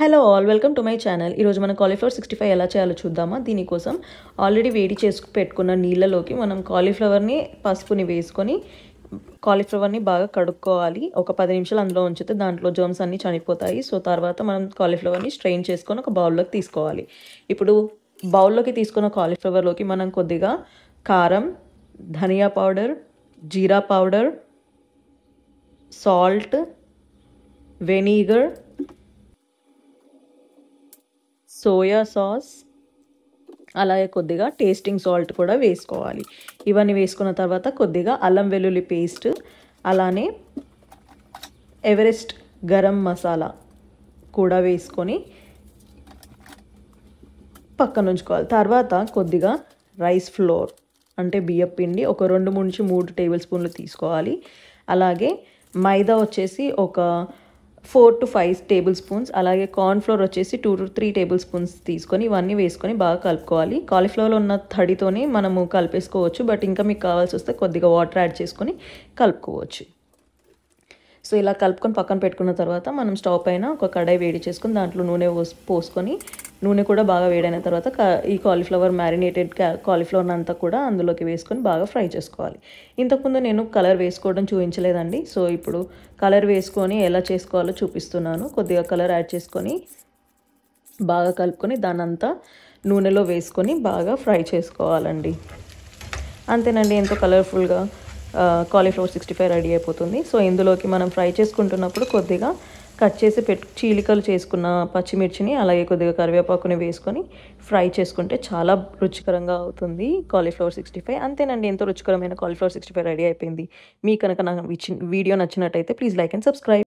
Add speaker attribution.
Speaker 1: Hello all welcome to my channel. ఈరోజు మనం cauliflower 65 ఎలా చేయాలో చూద్దామా. దీనికోసం ఆల్రెడీ వేడి చేసి పెట్టుకున్న నీళ్ళలోకి మనం కాలీఫ్లవర్ని పసుపుని వేసుకొని కాలీఫ్లవర్ని బాగా కడుక్కోవాలి. ఒక 10 నిమిషాలు అందులో ఉంచితే దాంట్లో జర్మ్స్ అన్నీ చనిపోతాయి. సో తర్వాత మనం కాలీఫ్లవర్ని స్ట్రెయిన్ చేసుకొని ఒక బౌల్లోకి తీసుకోవాలి. ఇప్పుడు బౌల్లోకి తీసుకున్న కాలీఫ్లవర్లోకి మనం కొద్దిగా కారం, ధనియా పౌడర్, జీరా powder, salt, vinegar, soya sauce, అలాగే కొద్దిగా టేస్టింగ్ సాల్ట్ కూడా వేసుకోవాలి. ఇవన్నీ వేసుకున్న తర్వాత కొద్దిగా అల్లం వెల్లుల్లి పేస్ట్, అలానే ఎవరెస్ట్ గరం మసాలా కూడా వేసుకొని పక్కన ఉంచుకోవాలి. తర్వాత కొద్దిగా రైస్ ఫ్లోర్ అంటే బియ్యం పిండి ఒక 2 నుంచి 3 టేబుల్ స్పూన్లు తీసుకోవాలి. అలాగే మైదా వచ్చేసి ఒక 4 to 5 టేబుల్ స్పూన్స్, అలాగే కార్న్ఫ్లోర్ వచ్చేసి 2 to 3 టేబుల్ స్పూన్స్ తీసుకొని ఇవన్నీ వేసుకొని బాగా కలుపుకోవాలి. కాలీఫ్లవర్లో ఉన్న తడితోనే మనము కలిపేసుకోవచ్చు, బట్ ఇంకా మీకు కావాల్సి వస్తే కొద్దిగా వాటర్ యాడ్ చేసుకొని కలుపుకోవచ్చు. సో ఇలా కలుపుకొని పక్కన పెట్టుకున్న తర్వాత మనం స్టవ్ పైన ఒక కడాయి వేడి చేసుకొని దాంట్లో నూనె పోసుకొని నూనె కూడా బాగా వేడైన తర్వాత ఈ కాలీఫ్లవర్ మ్యారినేటెడ్ కాలీఫ్లవర్ని అంతా కూడా అందులోకి వేసుకొని బాగా ఫ్రై చేసుకోవాలి. ఇంతకుముందు నేను కలర్ వేసుకోవడం చూపించలేదండి. సో ఇప్పుడు కలర్ వేసుకొని ఎలా చేసుకోవాలో చూపిస్తున్నాను. కొద్దిగా కలర్ యాడ్ చేసుకొని బాగా కలుపుకొని దానంతా నూనెలో వేసుకొని బాగా ఫ్రై చేసుకోవాలండి. అంతేనండి, ఎంతో కలర్ఫుల్గా కాలీఫ్లవర్ 65 రెడీ అయిపోతుంది. సో ఇందులోకి మనం ఫ్రై చేసుకుంటున్నప్పుడు కొద్దిగా కట్ చేసి చీలికలు చేసుకున్న పచ్చిమిర్చిని అలాగే కొద్దిగా కరివేపాకుని వేసుకొని ఫ్రై చేసుకుంటే చాలా రుచికరంగా అవుతుంది కాలీఫ్లవర్ 65. అంతేనండి, ఎంతో రుచికరమైన కాలీఫ్లవర్ 65 రెడీ అయిపోయింది. మీకు కనుక నాకు వీడియో నచ్చినట్టయితే ప్లీజ్ లైక్ అండ్ సబ్స్క్రైబ్.